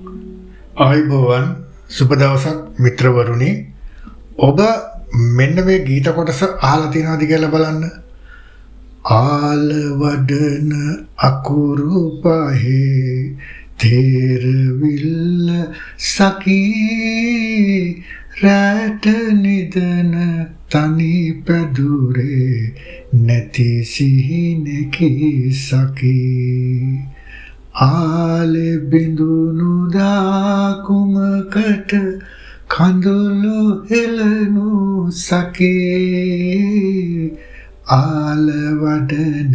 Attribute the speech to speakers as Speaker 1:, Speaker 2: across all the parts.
Speaker 1: ආයුබෝවන් සුබ දවසක් මිත්‍රවරුනි. ඔබ මෙන්න මේ ගීත කොටස අහලා තියෙනවද කියලා බලන්න. ආලවඩන අකුරු පහේ තේරවිල්ල සකී රැට නිදන තනි පැදුරේ නැති සිහිනකි සකී ආලෙ බිඳුණු දාකුමකට කඳුළු හෙළනු සකේ ආලවඩන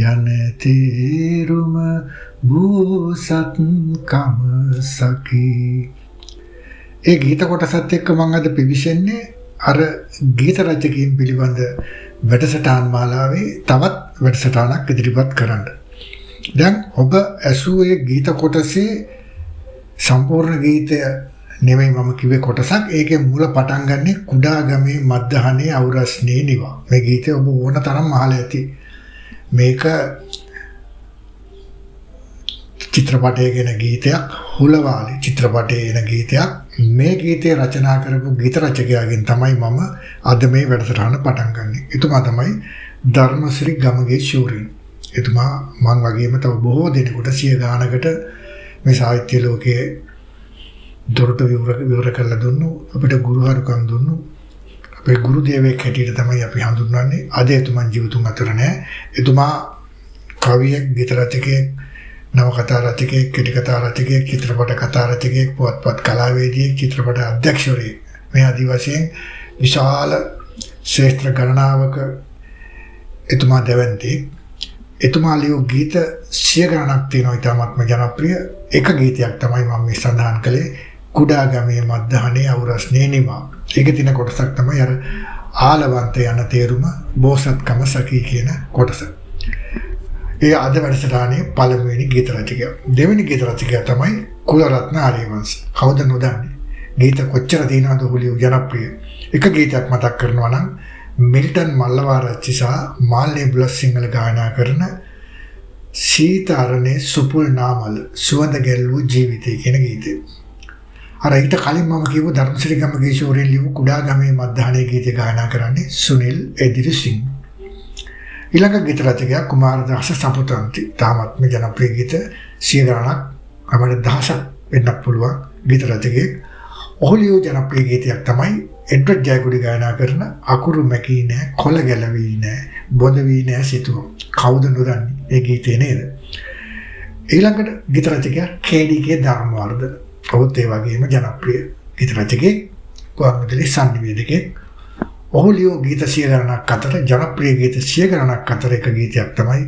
Speaker 1: යන තේරුම බෝසත්කම සකේ. ඒ ගීත කොටසත් එක්ක මම අද පිවිසෙන්නේ අර ගීත රචකයන් පිළිබඳ වැඩසටහන් මාලාවේ තවත් වැඩසටහනක් ඉදිරිපත් කරන්න. දැන් ඔබ ඇසුවේ ගීත කොටසේ සම්පූර්ණ ගීතය නෙමෙයි මම කිව්වේ කොටසක්. ඒකේ මුල පටන් ගන්නෙ කුඩාගමේ මද්දහනේ අවුරස්නේ නිවා. මේ ගීතය ඔබ ඕන තරම් අහලා ඇති. මේක චිත්‍රපටයේ ගෙන ගීතයක්, හුලවාලි චිත්‍රපටයේ එන ගීතයක්. මේ ගීතය රචනා කරපු ගීත රචකයාගෙන් තමයි මම අද මේ වැඩසටහන පටන් ගන්නෙ. එතුමා තමයි ධර්මශ්‍රී ගමගේ ශූරින්. එතුමා මං වගේම තව බොහෝ දෙනෙකුට සිය ගානකට මේ සාහිත්‍ය ලෝකයේ දොරටු විවර කරලා දුන්නු, අපිට ගුරුහරුකම් දුන්නු. අපේ ගුරු දේවෙක් හැටියට තමයි අපි හඳුන්වන්නේ. අද එතුමන් ජීවිතුන් අතර නැහැ. එතුමා කවියෙක්, ගීත රචකයෙක්, නවකතා රචකයෙක්, කෙටි කතා රචකයෙක්, චිත්‍රපට කතා රචකයෙක්, පුවත්පත් කලාවේදියෙක්, චිත්‍රපට අධ්‍යක්ෂවරයෙක්. මේ ආදි වශයෙන් විශාල ශ්‍රේෂ්ඨ ගණනාවක එතුමා දැවැන්තේ. එතුමා ලියු ගීත 100 ගණනක් තියෙනවා. ඉතාමත්ම ජනප්‍රිය එක ගීතයක් තමයි මම මේ සඳහන් කළේ, කුඩාගමේ මද්දහනේ අවුරස්නේ නිවා. ඒකේ තියෙන කොටසක් තමයි අර ආලවන්ත යන තේරුම බෝසත්කම සකී කියන කොටස. ඒ අද වැඩසටහනේ පළමුවෙනි ගීත රචකයා. දෙවෙනි ගීත රචකයා තමයි කුලරත්න ආරියවංශ. කවුද නොදන්නේ? ගීත කොච්චර තියෙනවද හුලියු ජනප්‍රිය. එක ගීතයක් මතක් කරනවා නම් මිල්ටන් මල්ලවාරච්චි සහ මාල්නේ බුලත් සිංහල ගායනා කරන සීතාරණේ සුපුල් නාමල් සුවඳ ගැල්වූ ජීවිතය කියන ගීතය. අර ඊට කලින් මම කියපු ධර්මශ්‍රී ගමගේ ශූරින් ලියපු කුඩාගමේ මද්දහනේ ගීතය ගායනා කරන්නේ සුනිල් එදිරිසිංහ. ඊළඟ ගීත රචකයා කුමාරදාස සපුතන්ති. තාමත්ම ජනප්‍රිය ගීත 100 ගණනක් අපිට දහසක් වෙන්නත් පුළුවන් ගීත රචකයෙක්. ඔහු ලියූ ජනප්‍රිය ගීතයක් තමයි එඩ්වඩ් ජයකොඩි ගායනා කරන අකුරු මැකී නෑ, කොළ ගැලවී නෑ, බොඳ වී නෑ සිතුව. කවුද නොදන්නේ ඒ ගීතේ නේද? ඊළඟට ගීත රචකයා කේ.ඩී.කේ ධර්මවර්ධන. ඔහුත් ඒ වගේම ජනප්‍රිය ගීත රචකයෙක්, පුවත්පතේ සංනිවේදකයෙක්. ඔහු ලියූ ගීත 100 ගණනක් අතර ජනප්‍රිය ගීත 100 ගණනක් අතර එක ගීතයක් තමයි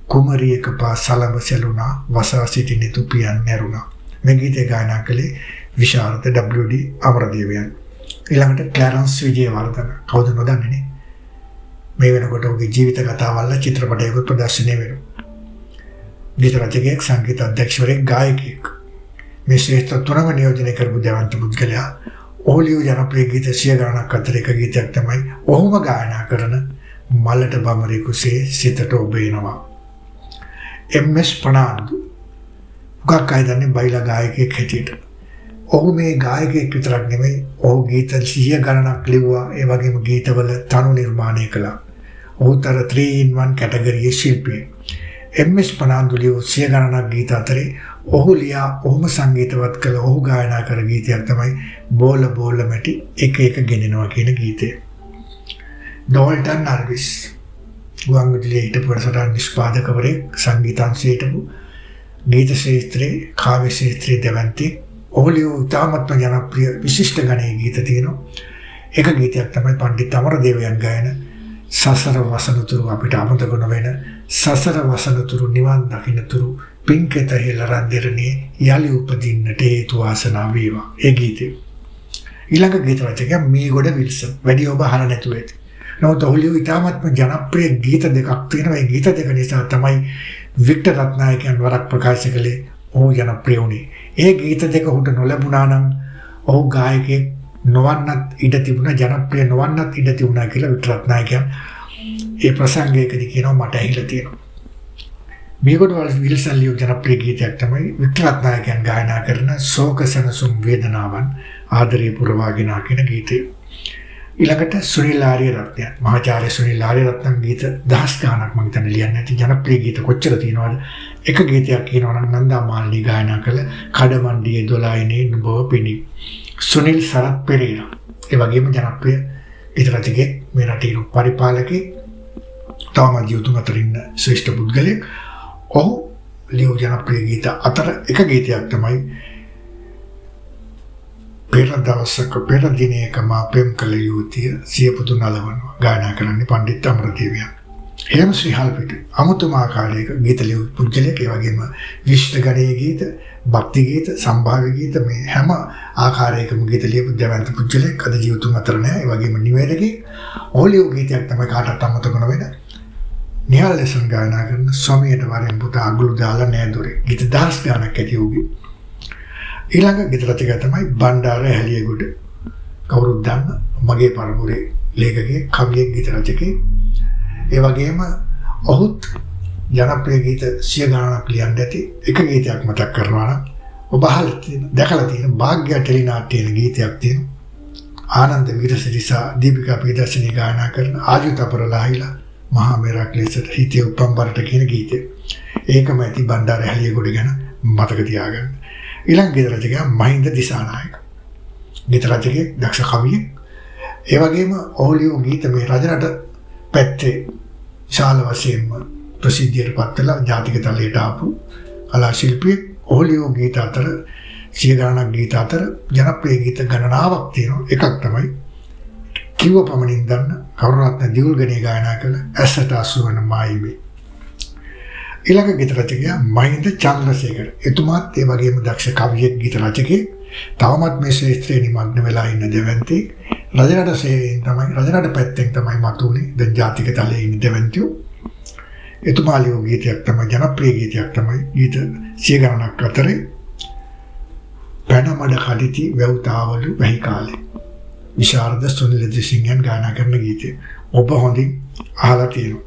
Speaker 1: කුමරියක පා සලඹ සැලුණා වසා සිටි නිතුපියන් නැරුණා. මේ ගීතය ගායනා කළේ විශාරද W.D. අමරදේවයන්. ඊළඟට ක්ලැරන්ස් විජේවර්ධන. කවුද නොදන්නේ නේ? මේ වෙනකොට ඔහුගේ ජීවිත කතාවල් චිත්‍රපටයක ප්‍රදර්ශනය වෙනවා. ගීත රචකයෙක්, සංගීත අධ්‍යක්ෂවරයෙක්, ගායකයෙක්. මේ ශ්‍රේෂ්ඨ තුනම නියෝජනය කරපු දැවැන්ත පුද්ගලයා. ඔහු ලියූ ජනප්‍රිය ගීත 100 ගණනක් අතර එක ගීතයක් තමයි ඔහුම ගායනා කරන මලට බමරේ කුසේ සිතට ඔබ එනවා. MS ප්‍රනාන්දු. උගක් අය දන්නේ බයිලා ගායකයෙක් හැටියට. ඔහු මේ ගායකයෙක් විතරක් නෙමෙයි, ඔහු ගීත 100 ගණනක් ලිව්වා. ඒ වගේම ගීතවල තනු නිර්මාණය කළා. ඔහුතර 3-in-1 කැටගරියේ ශිල්පියෙක්. MS ප්‍රනාන්දු ලියූ 100 ගණනක් ගීත අතරේ ඔහු ලියා ඔහුම සංගීතවත් කළ, ඔහු ගායනා කර ගීතයක් තමයි බෝල බෝල මැටි එක එක ගෙනෙනවා කියන ගීතය. ඩෝල්ටන් නර්විස් ගුවන් විදුලියේ හිටපු වැඩසටහන් නිෂ්පාදකවරයෙක්, සංගීතංශයේ හිටපු ගීත ශාස්ත්‍රයේ, කාව්‍ය ශාස්ත්‍රයේ දැවැන්තෙක්. ඔහු ලියූ ඉතාමත්ම ජනප්‍රිය විශිෂ්ට ගණයේ ගීත තියෙනවා. එක ගීතයක් තමයි පණ්ඩිත අමරදේවයන් ගායන සසර වසනතුරු අපිට අමතක නොවන, සසර වසනතුරු නිවන් දකින්නතුරු පින්කෙත හෙළරන් දෙරණේ යලි උපදින්නට හේතු වාසනා වේවා. ඒ ගීතය. ඊළඟ ගීත රචකයා මීගොඩ විල්සන්. වැඩි ඔබ අහලා නැතුව ඇති. නමුත් ඔහු ලියූ ඉතාමත්ම ජනප්‍රිය ගීත දෙකක් තියෙනවා. ඒ ගීත දෙක නිසා තමයි වික්ටර් රත්නායකයන් වරක් ප්‍රකාශ කළේ ඔහු ජනප්‍රිය වුණේ. ඒ ගීත දෙක ඔහුට නොලැබුණා නම් ඔහු ගායකයෙක් නොවන්නත් ඉඩ තිබුණා, ජනප්‍රිය නොවන්නත් ඉඩ තිබුණා කියලා වික්ටර් රත්නායකයන් ඒ ප්‍රසංගයකදී කියනවා මට ඇහිලා තියෙනවා. මේගොඩවල් විල්සන් ලියු ජනප්‍රිය ගීතයක් තමයි වික්ටර් රත්නායකයන් ගායනා කරන ශෝක සැනසුම් වේදනාවන් ආදරේ පුරවාගෙන ආකින ගීතය. ඊළඟට සුනිල් ආරියරත්න මහාචාර්ය සුනිල් ආරියරත්න ගීත දහස් ගාණක් මම හිතන්නේ ලියන්නේ නැති ජනප්‍රිය ගීත කොච්චර තියෙනවද? එක ගීතයක් කියනවා නම් නන්දා මාලිනී ගායනා කළ කඩමණ්ඩියේ 12නේ නුඹව පිණි. සුනිල් සරත් පෙරේරා ඒ වගේම ජනප්‍රිය ගීත රචකයෙක් මේ රටේ පරිපාලකෙක් තවම ජීවිතුන් අතර ඉන්න ශ්‍රේෂ්ඨ පුද්ගලයෙක්. ඔහු ලියු ජනප්‍රිය ගීත අතර එක ගීතයක් තමයි පෙර දවසක පෙර දිනයක මා පෙම් කළ යුවතිය සිය පුතු නලවනවා ගායනා කරන්නේ පණ්ඩිත් අමරදේවයන්. හේම ශ්‍රීහල්පිට අමුතුම ආකාරයක ගීත ලියු පුද්ගලයෙක්. ඒ වගේම විශිෂ්ට ගණයේ ගීත, භක්ති ගීත, සම්භාව්‍ය ගීත මේ හැම ආකාරයකම ගීත ලියපු දෙවන්ත පුද්ගලයෙක් අද ජීවිතුන් අතර නැහැ. ඒ වගේම නිවැරදි ඕලියෝ ගීතයක් තමයි කාටවත් අමතක නොවෙන නිහාල් ලෙසන් ගායනා කරන සොමියට වරෙන් පුතා අගුළු දාලා නෑදොරේ ගීත දහස් ගාණක් ඇති වූ. ඊළඟ ගීත රචකයා තමයි බණ්ඩාර හැලියගොඩ. කවුරුත් දන්න මගේ පරපුරේ ලේඛකයෙක්, කවියෙක්, ගීත රචකයෙක්. ඒ වගේම ඔහුත් ජනප්‍රිය ගීත 100 ගාණක් ලියන්න ඇති. එක ගීතයක් මතක් කරනවා නම් ඔබ දැකලා තියෙන භාග්‍ය ටෙලිනාට්‍යයේ ගීතයක් තියෙනවා. ආනන්ද වීරසිරිසා දීපිකා ප්‍රදර්ශනී ගායනා කරන ආජු තපරලාහිලා මහා මෙරක් ලෙසට හිතේ උපම්බරට කියන ගීතය. ඒකම ඇති බණ්ඩාර හැලියගොඩ ගැන මතක තියාගන්න. ඊළඟ ගීත රචකයා මහින්ද දිසානායක. ගීත රචකයෙක්, දක්ෂ කවියෙක්. ඒ වගේම ඕලියෝ ගීත මේ රජරට පැත්තේ ශාල වශයෙන්ම ප්‍රසිද්ධියට පත් වෙලා ජාතික තලයට ආපු කලා ශිල්පියෙක්. ඕලියෝ ගීත අතර 100 ගණනක් ගීත අතර ජනප්‍රිය ගීත ගණනාවක් තියෙනවා. එකක් තමයි කිව්ව පමණින් දන්න කරුණාරත්න දියුල්ගනේ ගායනා කළ ඇසට අසුවන මායිමේ. ඊළඟ ගීත රචකයා මහින්ද චන්ද්‍රසේකර. එතුමාත් ඒ වගේම දක්ෂ කවියෙක්, ගීත රචකයෙක්. තවමත් මේ ශ්‍රේෂ්ඨයේ නිමග්න වෙලා ඉන්න දෙවන්තෙක්. රජරට සේවයෙන් තමයි රජරට පැත්තෙන් තමයි මතුනේ දැන් ජාතික තලයේ ඉන්න දෙවන්තයෝ. එතුමා ලියු ගීතයක් තමයි ජනප්‍රිය ගීතයක් තමයි ගීත 100 ගණනක් අතරේ පැනමඩ කඩිති වැව්තාවලු වැහි කාලේ. විශාරද සුනිල් දිසිංහයන් ගායනා කරන ගීතය. ඔබ හොඳින් අහලා තියෙනවා.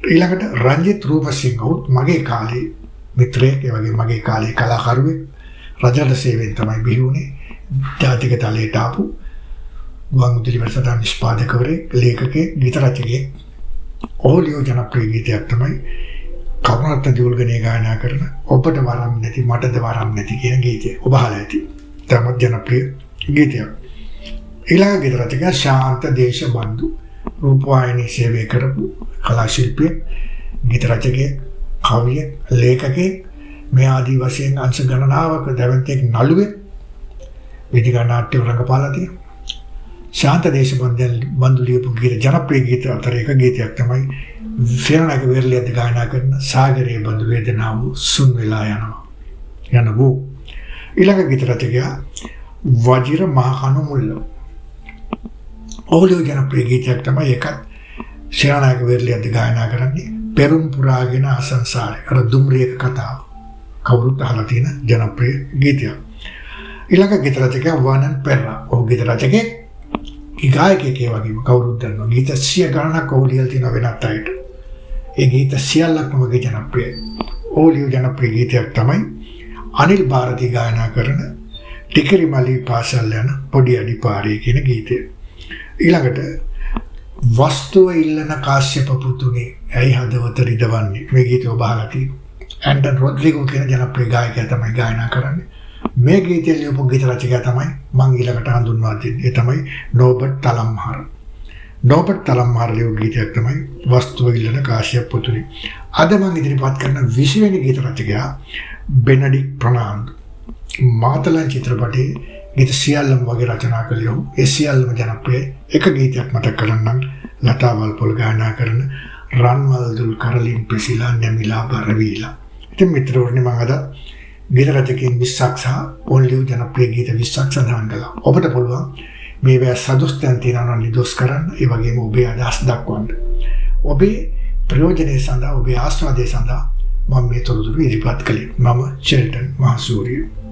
Speaker 1: ඊළඟට රංජිත් රූපසිංහ උත් මගේ කාලේ මිත්‍රයෙක්, ඒ වගේ මගේ කාලේ කලාකරුවෙක්. රජරට සේවයෙන් තමයි බිහි වුණේ. ජාතික තලයට ආපු ගුවන්විදුලි වැඩසටහන් නිෂ්පාදකවරයෙක්, ලේඛකයෙක්, ගීත රචකයෙක්. ඕලියෝ ජනප්‍රිය ගීතයක් තමයි කරුණාරත්න දියුල්ගනේ ගායනා කරන ඔබට වරම් නැති මටද වරම් නැති කියන ගීතය. ඔබ අහලා ඇති. තමත් ජනප්‍රිය ගීතයක්. ඊළඟ ගීත රචකයා ශාන්ත දේශබන්දු. රූපවාහිනී සේවය කරපු කලා ශිල්පියෙක්, ගීත රචකයෙක්, කවියෙක්, ලේඛකයෙක්. මේ ආදී වශයෙන් අංශ ගණනාවක දැවැන්තෙක් නළුවෙක් වේදිකා නාට්‍ය රංගපාලා තියෙනවා. ශාන්ත දේශබන්දු ලියපු ගීත ජනප්‍රිය ගීත අතර එක ගීතයක් තමයි ෆෙරණක වෙරළියද ගායනා කරන සාගරයේ බඳු වේදනාව සුන් වෙලා යනවා. ඊළඟ ගීත රචකයා වජිර මහකණු මුල්ල. ඕලියෝ ජනප්‍රිය ගීතයක් තමයි එකත් ශේනායක වෙරළියද ගායනා කරන්නේ පෙරුම් පුරාගෙන අසංසාරේ. අර දුම්රියක කතාව කවුරුත් අහලා තියෙන ජනප්‍රිය ගීතයක්. ඊළඟ ගීත රචකයා වනන් පෙරා. ඔහු ගීත රචකයෙක්, ගායකයෙක්. ඒ වගේම කවුරුත් දන්නවා ගීත 100 ගණනක් ඔහු ලියලා තියෙනවා වෙනත් අයට. ඒ ගීත සියල්ලක්ම මගේ ජනප්‍රියයි. ඕලියෝ ජනප්‍රිය ගීතයක් තමයි අනිල් ಭಾರತಿ ගායනා කරන ටිකරි මලී පාසල් යන පොඩි අඩිපාරේ කියන ගීතය. ඊළඟට වස්තුව ඉල්ලන කාශ්‍යප පුතුනේ ඇයි හදවත රිදවන්නේ. මේ ගීතය ඔබ අහලා තියෙනවා. ඇන්ටන් රොඩ්රිගෝ කියන ජනප්‍රිය ගායකයා තමයි ගායනා කරන්නේ. මේ ගීතය ලියපු ගීත රචකයා තමයි මම ඊළඟට හඳුන්වා දෙන්නේ. ඒ තමයි නෝබර්ට් තලම්හාර. නෝබර්ට් තලම්හාර ලියපු ගීතයක් තමයි වස්තුව ඉල්ලන කාශ්‍යප පුතුනේ. අද මම ඉදිරිපත් කරන 20 වෙනි ගීත රචකයා බෙනඩික් ප්‍රනාන්දු. මාතලන් චිත්‍රපටයේ ගීත සියල්ලම වගේ රචනා කළේ ඔහු. ඒ සියල්ලම ජනප්‍රියයි. එක ගීතයක් මතක් කරන්නම්. ලතාවල් පොල් ගායනා කරන රන්මල් දුල් කරලින් පිසිලා නැමිලා බරවීලා. ඉතින් මිත්‍රවරුනි මම අද ගීත රචකයන් 20ක් සහ ඕලියෝ ජනප්‍රිය ගීත 20ක් සඳහන් කළා. ඔබට පුළුවන් මේවා සදුස්තයන් තියනවා නිදොස් කරන්න. ඒ වගේම ඔබේ අදහස් දක්වන්න. ඔබේ ප්‍රයෝජනය සඳහා, ඔබේ ආස්වාදය සඳහා මම මේ තොරතුරු ඉදිරිපත් කළේ. මම චෙල්ටන් මහසූරිය.